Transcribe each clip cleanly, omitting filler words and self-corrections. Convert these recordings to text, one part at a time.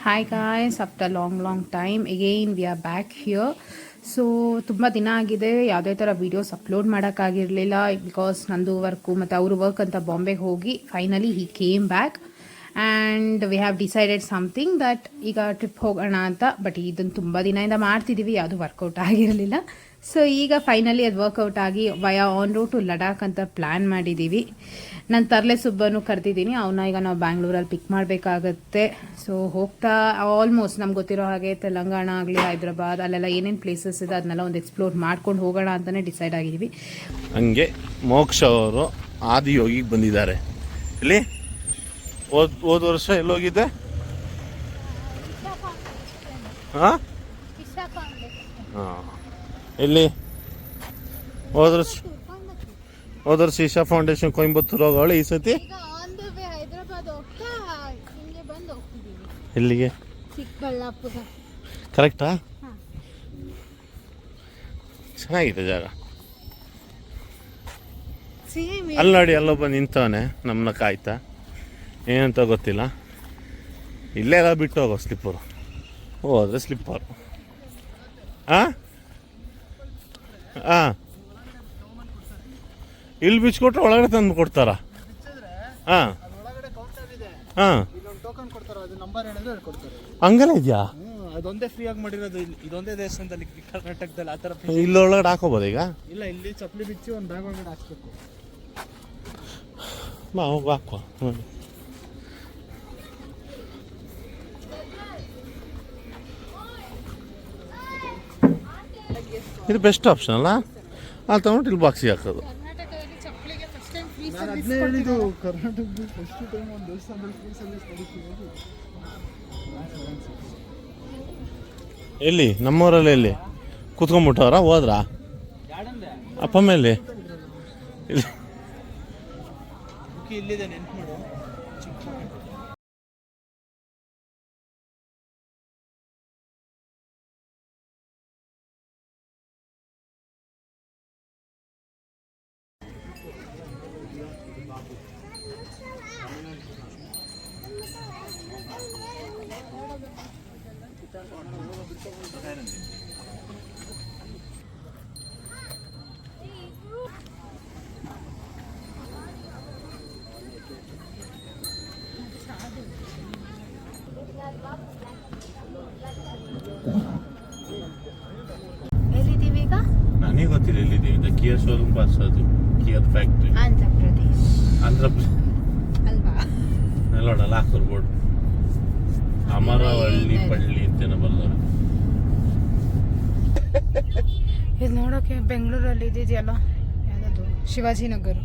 Hi guys, after long time again we are back here. So ತುಂಬ ದಿನ ಆಗಿದೆ, ಯಾವುದೇ ಥರ ವೀಡಿಯೋಸ್ ಅಪ್ಲೋಡ್ ಮಾಡೋಕ್ಕಾಗಿರಲಿಲ್ಲ ಬಿಕಾಸ್ ನಂದು ವರ್ಕು ಮತ್ತು ಅವರು ವರ್ಕ್ ಅಂತ ಬಾಂಬೆಗೆ ಹೋಗಿ finally he came back and we have decided something that ಈಗ ಟ್ರಿಪ್ ಹೋಗೋಣ ಅಂತ. ಬಟ್ ಇದನ್ನು ತುಂಬ ದಿನದಿಂದ ಮಾಡ್ತಿದ್ದೀವಿ, ಯಾವುದು ವರ್ಕೌಟ್ ಆಗಿರಲಿಲ್ಲ. ಸೊ ಈಗ ಫೈನಲಿ ಅದು ವರ್ಕೌಟ್ ಆಗಿ via on route to Ladakh ಅಂತ ಪ್ಲ್ಯಾನ್ ಮಾಡಿದ್ದೀವಿ. ನಾನು ತರಲೆ ಸುಬ್ಬನು ಕರೆದಿದ್ದೀನಿ, ಅವನ್ನ ಈಗ ನಾವು ಬ್ಯಾಂಗ್ಳೂರಲ್ಲಿ ಪಿಕ್ ಮಾಡಬೇಕಾಗತ್ತೆ. ಸೊ ಹೋಗ್ತಾ ಆಲ್ಮೋಸ್ಟ್ ನಮ್ಗೆ ಗೊತ್ತಿರೋ ಹಾಗೆ ತೆಲಂಗಾಣ ಆಗಲಿ, ಹೈದ್ರಾಬಾದ್, ಅಲ್ಲೆಲ್ಲ ಏನೇನು ಪ್ಲೇಸಸ್ ಇದೆ ಅದನ್ನೆಲ್ಲ ಒಂದು ಎಕ್ಸ್ಪ್ಲೋರ್ ಮಾಡ್ಕೊಂಡು ಹೋಗೋಣ ಅಂತಲೇ ಡಿಸೈಡ್ ಆಗಿದ್ದೀವಿ. ಹಂಗೆ ಮೋಕ್ಷ ಅವರು ಆದಿಯೋಗಿಗೆ ಬಂದಿದ್ದಾರೆ. ಇಲ್ಲಿ ಹೋದ ವರ್ಷ ಎಲ್ಲೋಗಿದ್ದೆ? ಹಾಂ ಹಾಂ, ಎಲ್ಲಿ ಹೋದ ವರ್ಷ ಈಶಾ ಫೌಂಡೇಶನ್ ಕೊಯಂಬತ್ತೂರು ಹೋಗೋಳು. ಈ ಸತಿ ಎಲ್ಲಿಗೆ? ಚಿಕ್ಕಬಳ್ಳಾಪುರ. ಕರೆಕ್ಟಾ? ಚೆನ್ನಾಗಿದೆ ಜಾಗ. ಅಲ್ಲಿ ನೋಡಿ, ಅಲ್ಲೊಬ್ಬ ನಿಂತವನೆ ನಮ್ಮನ್ನ ಕಾಯ್ತಾ, ಏನಂತ ಗೊತ್ತಿಲ್ಲ. ಇಲ್ಲೇ ಎಲ್ಲ ಬಿಟ್ಟು ಹೋಗೋ ಸ್ಲಿಪ್ಪರು, ಹೋದ್ರೆ ಸ್ಲಿಪ್ಪರು. ಹಾಂ ಹಾಂ, ಇಲ್ಲಿ ಬಿಚ್ಕೊಟ್ರೆ ಒಳಗಡೆ ತಂದು ಕೊಡ್ತಾರ? ಹಾಂ ಹಾಂ, ಹಂಗೆಲ್ಲ ಇದೆಯಾ? ಅದೊಂದೇ ಫ್ರೀ ಆಗಿ ಮಾಡಿರೋದು, ಇದೊಂದೇ ದೇವಸ್ಥಾನದಲ್ಲಿ ಕರ್ನಾಟಕದಲ್ಲಿ ಆ ಥರ. ಇಲ್ಲಿ ಒಳಗಡೆ ಹಾಕೋಬೋದು ಈಗ? ಇಲ್ಲ, ಇಲ್ಲಿ ಚಪ್ಪಲಿ ಬಿಚ್ಚಿ ಒಂದು ಬ್ಯಾಗ್ ಒಳಗಡೆ ಹಾಕ್ಸ್ಬೇಕು. ಹಾಕುವ. ಇದು ಬೆಸ್ಟ್ ಆಪ್ಷನ್ ಅಲ್ಲ? ಅಲ್ಲಿ ತಗೊಂಡು ಇಲ್ಲಿ ಬಾಕ್ಸಿಗೆ ಹಾಕೋದು. ಎಲ್ಲಿ ನಮ್ಮೂರಲ್ಲಿ ಎಲ್ಲಿ ಕೂತ್ಕೊಂಡ್ಬಿಟ್ಟವ್ರ? ಹೋದ್ರಾ ಅಪ್ಪ ಮೇಲೆ? ಇಲ್ಲಿದೆ, ನೆನ್ಪು ಮಾಡು. ಎಲ್ಲಿದ್ದೀವಿ ಈಗ? ನನಗೆ ಗೊತ್ತಿಲ್ಲ ಎಲ್ಲಿದ್ದೀವಿ. ಕಿಯಾ ಶೋರೂಮ್ ಬಸ್, ಅದು ಕಿಯಾದ ಫ್ಯಾಕ್ಟ್ರಿ. ಆಂಧ್ರ ಪ್ರದೇಶ್ ಅಲ್ವಾ? ನೋಡಲ್ಲ ಹಾಕೋರು ಬೋರ್ಡ್, ಅಮರವಳ್ಳಿ ಪಳ್ಳಿ ಅಂತೇನೋ ಬಲ್ಲರು. ಇದು ನೋಡೋಕೆ ಬೆಂಗಳೂರಲ್ಲಿ ಇದೆಯಲ್ಲ, ಯಾವುದದು ಶಿವಾಜಿನಗರ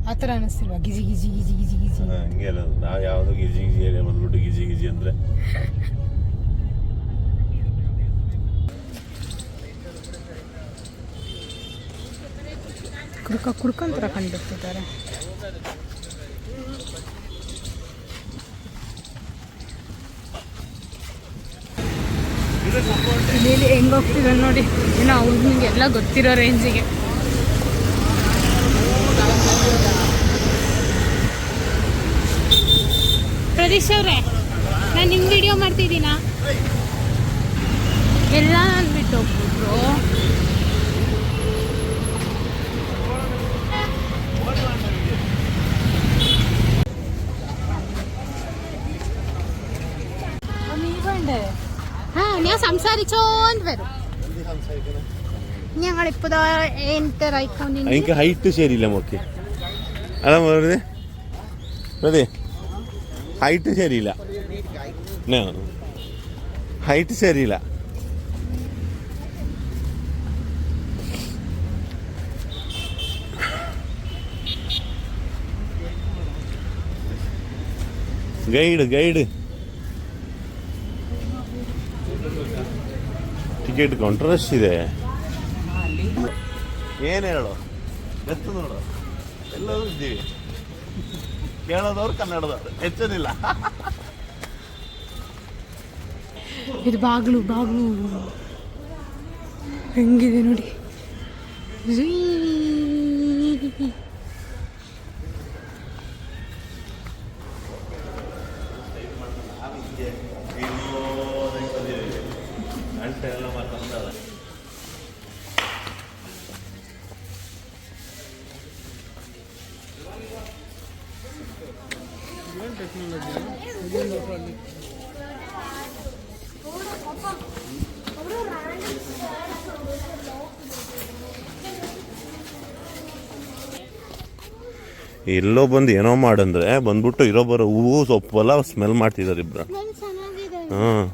ಆ ಥರ ಅನ್ನಿಸ್ತಿಲ್ವಾ? ಗಿಜಿ ಗಿಜಿ ಗಿಜಿ ಗಿಜಿ ಗಿಜಿ. ಹಂಗೆ ಅಲ್ಲ, ನಾವು ಯಾವುದು ಗಿಜಿ ಗಿಜಿ ಏರಿಯಾ ಬಂದ್ಬಿಟ್ಟು ಗಿಜಿ ಗಿಜಿ ಅಂದರೆ ಕುಡ್ಕೊಂತರ ಕಂಡಿರ್ತಿದ್ದಾರೆ. ಇಲ್ಲಿ ಹೆಂಗೆ ಹೋಗ್ತಿದೆ ನೋಡಿ, ಏನೋ ಅವ್ರು ನಿಮಗೆಲ್ಲ ಗೊತ್ತಿರೋ ರೇಂಜಿಗೆ. ಪ್ರದೀಶ್ ಅವರೇ, ನಾನು ನಿಮ್ಗೆ ವಿಡಿಯೋ ಮಾಡ್ತಿದ್ದೀನಾ? ಎಲ್ಲ ಅಂದ್ಬಿಟ್ಟು ಹೋಗ್ಬಿಟ್ರು. ഞാൻ സംസാരിച്ചോണ്ട് വരും. ഞങ്ങളിപ്പോ എന്റർ ആയിക്കോണ്ടി. എനിക്ക് ഹൈറ്റ് ശരിയില്ല മോക്ക്. അതാ വെറുതെ വെറുതെ ഹൈറ്റ് ശരിയില്ല, ഹൈറ്റ് ശരിയില്ല. ಗೈಡ್ ಟಿಕೆಟ್ ಕೌಂಟರ್ ರಶ್ ಇದೆ. ಏನು ಹೇಳು, ಎತ್ತು ನೋಡು, ಎಲ್ಲರೂ ಇದ್ದೀವಿ. ಕೇಳೋದವ್ರು ಕನ್ನಡದವ್ರು, ಹೆಚ್ಚೇನಿಲ್ಲ. ಇದು ಬಾಗ್ಲು ಹೆಂಗಿದೆ ನೋಡಿ. ಗಂಟೆ ಎಲ್ಲ ಮಾತಾಡ್ತಾರೆ. ಎಲ್ಲೋ ಬಂದು ಏನೋ ಮಾಡಂದ್ರೆ ಬಂದ್ಬಿಟ್ಟು ಇರೋ ಬರೋ ಹೂವು ಸೊಪ್ಪು ಎಲ್ಲ ಸ್ಮೆಲ್ ಮಾಡ್ತಿದ್ದಾರೆ ಇಬ್ರು. ಹಾಂ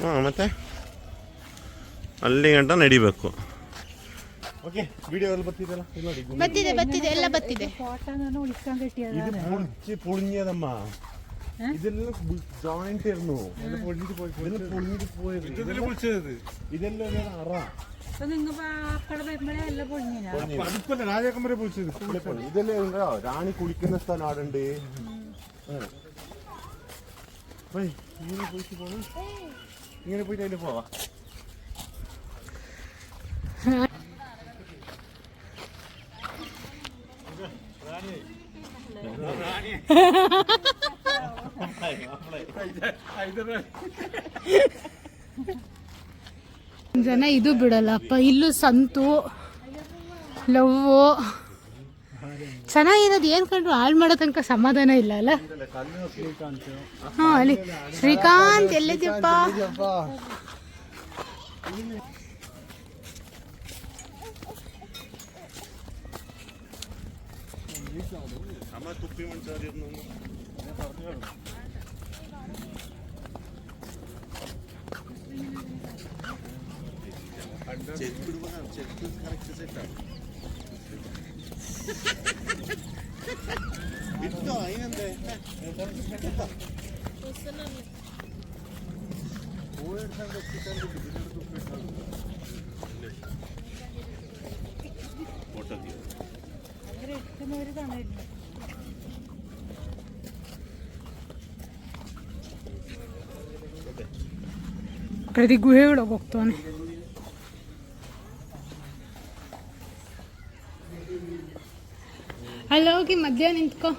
ಹಾಂ ಮತ್ತೆ ಅಲ್ಲಿ ಗಂಟ ನಡಿಬೇಕು. ಓಕೆ ವಿಡಿಯೋ ಎಲ್ಲ ಬರ್ತಿದೆಯಲ್ಲ ನೋಡಿ. ಬತ್ತಿದೆ ಎಲ್ಲ ಬತ್ತಿದೆ. ഇത് പൊളിഞ്ഞതമ്മ, ഇതെല്ലാം ജോയിന്റ് ആയിരുന്നു, ഇതെല്ലാം അറ രാജാക്കന്മാരെ പൊളിച്ചത്. ഇതെല്ലാം റാണി കുളിക്കുന്ന സ്ഥലം ആടുണ്ട്. ഇങ്ങനെ പോയിട്ട് പോണു, ഇങ്ങനെ പോയിട്ട് അതിൽ പോവാ. ಜನ ಇದು ಬಿಡಲ್ಲಪ್ಪ. ಇಲ್ಲೂ ಸಂತು ಲವ್ವು ಚೆನ್ನಾಗಿರೋದು ಏನು ಕಂಡ್ರು ಹಾಳು ಮಾಡೋ ತನಕ ಸಮಾಧಾನ ಇಲ್ಲ ಅಲ್ಲ. ಹಾಂ ಅಲ್ಲಿ ಶ್ರೀಕಾಂತ್ ಎಲ್ಲಿದ್ಯಪ್ಪ? ತುಪ್ಪಿ ಮನುಷ್ಯ ಬಿಟ್ಟು ಏನಂತೆ ಪ್ರತಿ ಗುಹೆ ಒಳಗೆ ಹೋಗ್ತಾನೆ. ಅಲ್ಲಿ ಹೋಗಿ ಮಧ್ಯ ನಿಂತ್ಕೋ.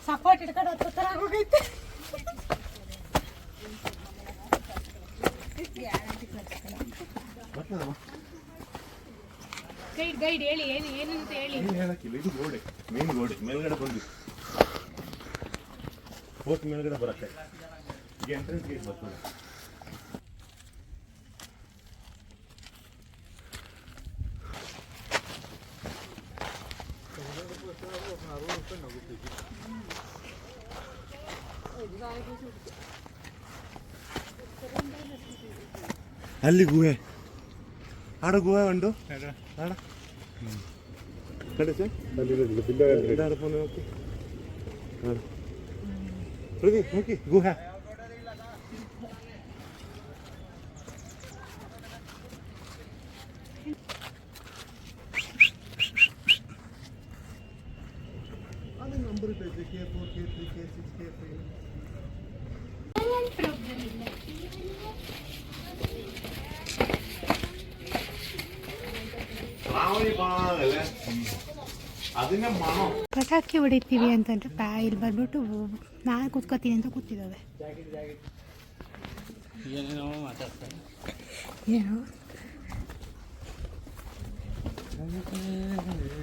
ಸಪೋರ್ಟ್ ಇಟ್ಕೊಂಡು ಹತ್ರ ಆಗೋಗೈತೆ. ಗೈಡ್ ಹೇಳಿ ಏನಂತ ಹೇಳಿ. ಹೇಳಕ್ಕಿಲ್ಲ, ಇದು ಗೋಡೆ, ಮೇನ್ ಗೋಡೆ ಮೇಲ್ಗಡೆ ಬಂದು ಹೋಗಿ ಮೇಲ್ಗಡೆ ಬರತ್ತೆ. ಈಗ ಎಂಟ್ರೆನ್ಸ್ ಗೇಟ್ ಬರ್ತದೆ. ಅಲ್ಲಿ ಗುಹೆ, ಆಡ ಗುಹೆ ಉಂಟು ಆಡ ಕಡೆ ಸರ್ ನೋಕಿ ಗುಹೆ. ಅದು ನಂಬರ್ ಇರ್ತೈತೆ K4 K3 K6 K5. ಪಟಾಕಿ ಹೊಡಿತೀವಿ ಅಂತಂದ್ರೆ ಇಲ್ಲಿ ಬಂದ್ಬಿಟ್ಟು ನಾನು ಕೂತ್ಕೋತೀನಿ ಅಂತ ಕೂತಿದ್ದಾವೆ. ಏನು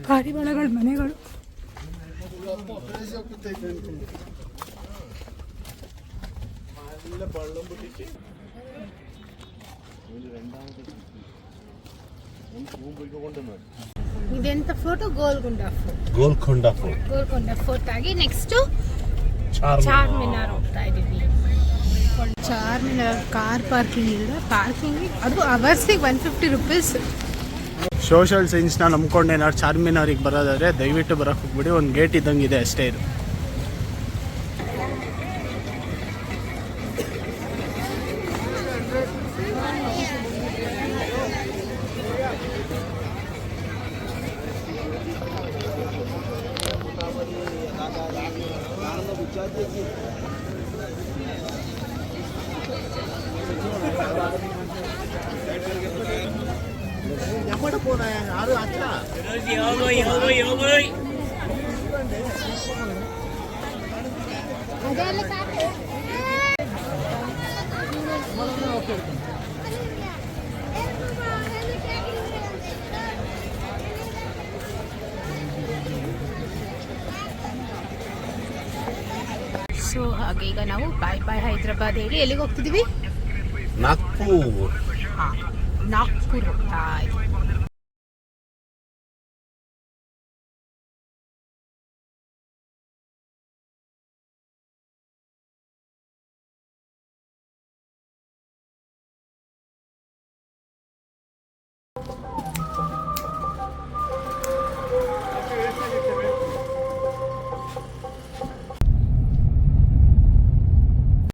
ಪಾರಿವಾಳಗಳ ಮನೆಗಳು. ಇದೆಂತ ಫೋಟೋ? ಗೋಲ್ಕೊಂಡ ಫೋರ್ಟ್ ಆಗಿ ನೆಕ್ಸ್ಟ್ ಚಾರ್ಮಿನಾರ್ ಹೋಗ್ತಾ ಇದೀವಿ. ಚಾರ್ಮಿನಾರ್ ಕಾರ್ ಪಾರ್ಕಿಂಗ್ ಇಲ್ಲ, ಪಾರ್ಕಿಂಗ್ ಅದು ಅವರ್ಸಿಗೆ 150 ರೂಪೀಸ್. ಸೋಷಲ್ ಸೈನ್ಸ್ನ ನಂಬ್ಕೊಂಡು ಏನಾದ್ರು ಚಾರ್ಮಿನಾರಿಗೆ ಬರೋದಾದ್ರೆ ದಯವಿಟ್ಟು ಬರೋಕ್ಕೆ ಹೋಗ್ಬಿಡಿ, ಒಂದು ಗೇಟ್ ಇದ್ದಂಗೆ ಇದೆ ಅಷ್ಟೇ ಇದು. ಸೊ ಹಾಗೆ ಈಗ ನಾವು ಬಾಯ್ ಬಾಯ್ ಹೈದ್ರಾಬಾದ್ ಹೇಳಿ ಎಲ್ಲಿಗೆ ಹೋಗ್ತಿದ್ದೀವಿ? ನಾಗ್ಪುರ್. ಹಾಂ, ನಾಗ್ಪುರ್ ಹೋಗ್ತಾ ಇದ್ದೀವಿ.